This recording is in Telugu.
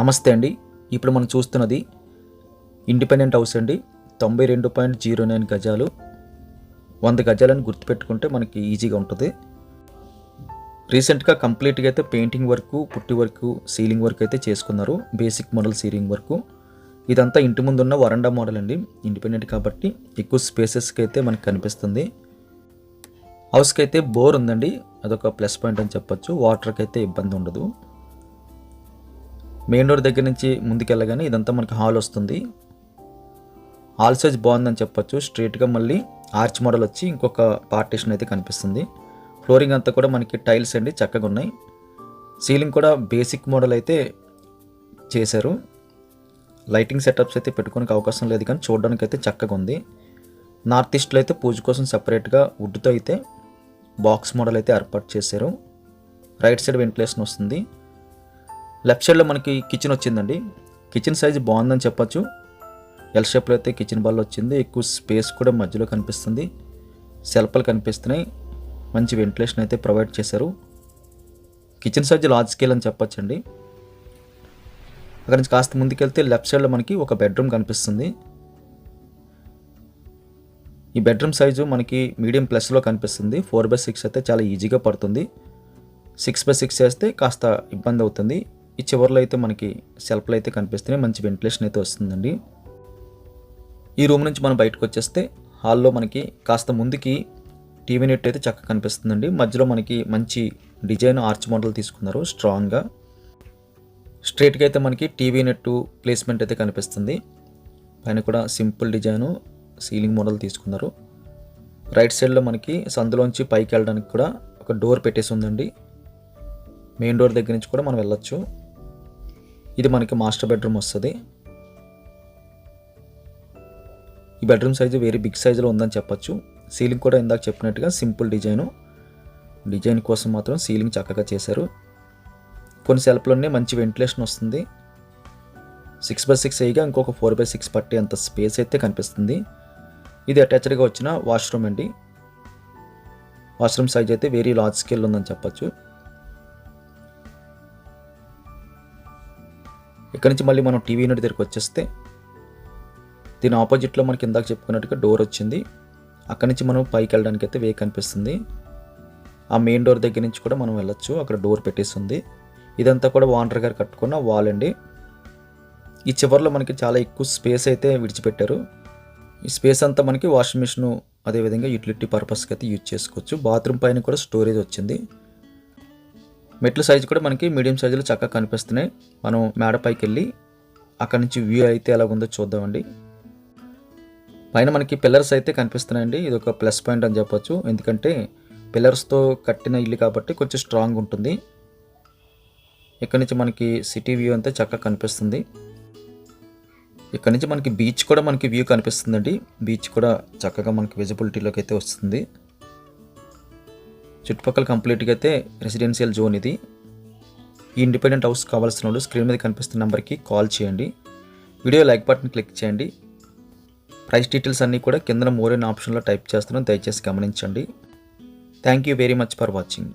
నమస్తే అండి. ఇప్పుడు మనం చూస్తున్నది ఇండిపెండెంట్ హౌస్ అండి. 92.09 గజాలు. 100 గజాలని గుర్తుపెట్టుకుంటే మనకి ఈజీగా ఉంటుంది. రీసెంట్గా కంప్లీట్గా అయితే పెయింటింగ్ వర్క్, పుట్టి వర్క్, సీలింగ్ వర్క్ అయితే చేసుకున్నారు. Basic model ceiling work. ఇదంతా ఇంటి ముందు ఉన్న వరండా మోడల్ అండి. ఇండిపెండెంట్ కాబట్టి ఎక్కువ స్పేసెస్కి అయితే మనకు కనిపిస్తుంది. హౌస్కి అయితే బోర్ ఉందండి, అదొక ప్లస్ పాయింట్ అని చెప్పొచ్చు. వాటర్కి అయితే ఇబ్బంది ఉండదు. మెయిన్ డోర్ దగ్గర నుంచి ముందుకెళ్ళగానే ఇదంతా మనకి హాల్ వస్తుంది. హాల్ సైజ్ బాగుందని చెప్పొచ్చు. స్ట్రైట్గా మళ్ళీ ఆర్చ్ మోడల్ వచ్చి ఇంకొక పార్టీషన్ అయితే కనిపిస్తుంది. ఫ్లోరింగ్ అంతా కూడా మనకి టైల్స్ అండి, చక్కగా ఉన్నాయి. సీలింగ్ కూడా బేసిక్ మోడల్ అయితే చేశారు. లైటింగ్ సెటప్స్ అయితే పెట్టుకోనికి అవకాశం లేదు, కానీ చూడడానికి అయితే చక్కగా ఉంది. నార్త్ ఈస్ట్లో అయితే పూజ కోసం సపరేట్గా వుడ్తో అయితే బాక్స్ మోడల్ అయితే ఏర్పాటు చేశారు. రైట్ సైడ్ వెంటిలేషన్ వస్తుంది. లెఫ్ట్ సైడ్లో మనకి కిచెన్ వచ్చిందండి. కిచెన్ సైజ్ బాగుందని చెప్పచ్చు. ఎల్ షేప్లో అయితే కిచెన్ బాల్ వచ్చింది. ఎక్కువ స్పేస్ కూడా మధ్యలో కనిపిస్తుంది. సెల్ఫ్లు కనిపిస్తున్నాయి. మంచి వెంటిలేషన్ అయితే ప్రొవైడ్ చేశారు. కిచెన్ సైజ్ లార్జ్ స్కేల్ అని చెప్పచ్చండి. అక్కడి నుంచి కాస్త ముందుకెళ్తే లెఫ్ట్ సైడ్లో మనకి ఒక బెడ్రూమ్ కనిపిస్తుంది. ఈ బెడ్రూమ్ సైజు మనకి మీడియం ప్లస్లో కనిపిస్తుంది. 4/6 అయితే చాలా ఈజీగా పడుతుంది. 6/6 చేస్తే కాస్త ఇబ్బంది అవుతుంది. ఈ చివరిలో అయితే మనకి సెల్ఫ్లు అయితే కనిపిస్తున్నాయి. మంచి వెంటిలేషన్ అయితే వస్తుందండి. ఈ రూమ్ నుంచి మనం బయటకు వచ్చేస్తే హాల్లో మనకి కాస్త ముందుకి టీవీ నెట్ అయితే చక్కగా కనిపిస్తుందండి. మధ్యలో మనకి మంచి డిజైన్ ఆర్చ్ మోడల్ తీసుకున్నారు స్ట్రాంగ్గా. స్ట్రైట్గా అయితే మనకి టీవీ నెట్ ప్లేస్మెంట్ అయితే కనిపిస్తుంది. పైన కూడా సింపుల్ డిజైను సీలింగ్ మోడల్ తీసుకున్నారు. రైట్ సైడ్లో మనకి సందులోంచి పైకి వెళ్ళడానికి కూడా ఒక డోర్ పెట్టేసి ఉందండి. మెయిన్ డోర్ దగ్గర నుంచి కూడా మనం వెళ్ళొచ్చు. ఇది మనకి మాస్టర్ బెడ్రూమ్ వస్తుంది. ఈ బెడ్రూమ్ సైజు వెరీ బిగ్ సైజులో ఉందని చెప్పొచ్చు. సీలింగ్ కూడా ఇందాక చెప్పినట్టుగా సింపుల్ డిజైన్ కోసం మాత్రం సీలింగ్ చక్కగా చేశారు. కొన్ని సెల్ఫ్లోనే మంచి వెంటిలేషన్ వస్తుంది. 6/6 అయ్యిగా ఇంకొక 4/6 పట్టే అంత స్పేస్ అయితే కనిపిస్తుంది. ఇది అటాచ్డ్గా వచ్చిన వాష్రూమ్ అండి. వాష్రూమ్ సైజ్ అయితే వెరీ లార్జ్ స్కేల్ ఉందని చెప్పొచ్చు. ఇక్కడ నుంచి మళ్ళీ మనం టీవీ యూనిట్ దగ్గరికి వచ్చేస్తే దీని ఆపోజిట్లో మనకి ఇందాక చెప్పుకున్నట్టుగా డోర్ వచ్చింది. అక్కడి నుంచి మనం పైకి వెళ్ళడానికి అయితే వే కనిపిస్తుంది. ఆ మెయిన్ డోర్ దగ్గర నుంచి కూడా మనం వెళ్ళొచ్చు. అక్కడ డోర్ పెట్టేస్తుంది. ఇదంతా కూడా ఓనర్ గారు కట్టుకున్న వాల్ అండి. ఈ చివరిలో మనకి చాలా ఎక్కువ స్పేస్ అయితే విడిచిపెట్టారు. ఈ స్పేస్ అంతా మనకి వాషింగ్ మిషన్, అదేవిధంగా యూటిలిటీ పర్పస్కి అయితే యూజ్ చేసుకోవచ్చు. బాత్రూమ్ పైన కూడా స్టోరేజ్ వచ్చింది. మెట్ల సైజు కూడా మనకి మీడియం సైజులో చక్కగా కనిపిస్తున్నాయి. మనం మేడ పైకి వెళ్ళి అక్కడి నుంచి వ్యూ అయితే ఎలా ఉందో చూద్దామండి. పైన మనకి పిల్లర్స్ అయితే కనిపిస్తున్నాయండి. ఇది ఒక ప్లస్ పాయింట్ అని చెప్పొచ్చు. ఎందుకంటే పిల్లర్స్తో కట్టిన ఇల్లు కాబట్టి కొంచెం స్ట్రాంగ్ ఉంటుంది. ఇక్కడ నుంచి మనకి సిటీ వ్యూ అంతా చక్కగా కనిపిస్తుంది. ఇక్కడ నుంచి మనకి బీచ్ కూడా మనకి వ్యూ కనిపిస్తుందండి. బీచ్ కూడా చక్కగా మనకి విజిబిలిటీలోకి అయితే వస్తుంది. చుట్టుపక్కల కంప్లీట్గా అయితే రెసిడెన్షియల్ జోన్ ఇది. ఈ ఇండిపెండెంట్ హౌస్ కావాల్సిన వాళ్ళు స్క్రీన్ మీద కనిపిస్తున్న నెంబర్కి కాల్ చేయండి. వీడియో లైక్ బటన్ క్లిక్ చేయండి. ప్రైస్ డీటెయిల్స్ అన్నీ కూడా కింద మోర్ అనే ఆప్షన్లో టైప్ చేస్తున్నాను, దయచేసి గమనించండి. Thank you very much for watching.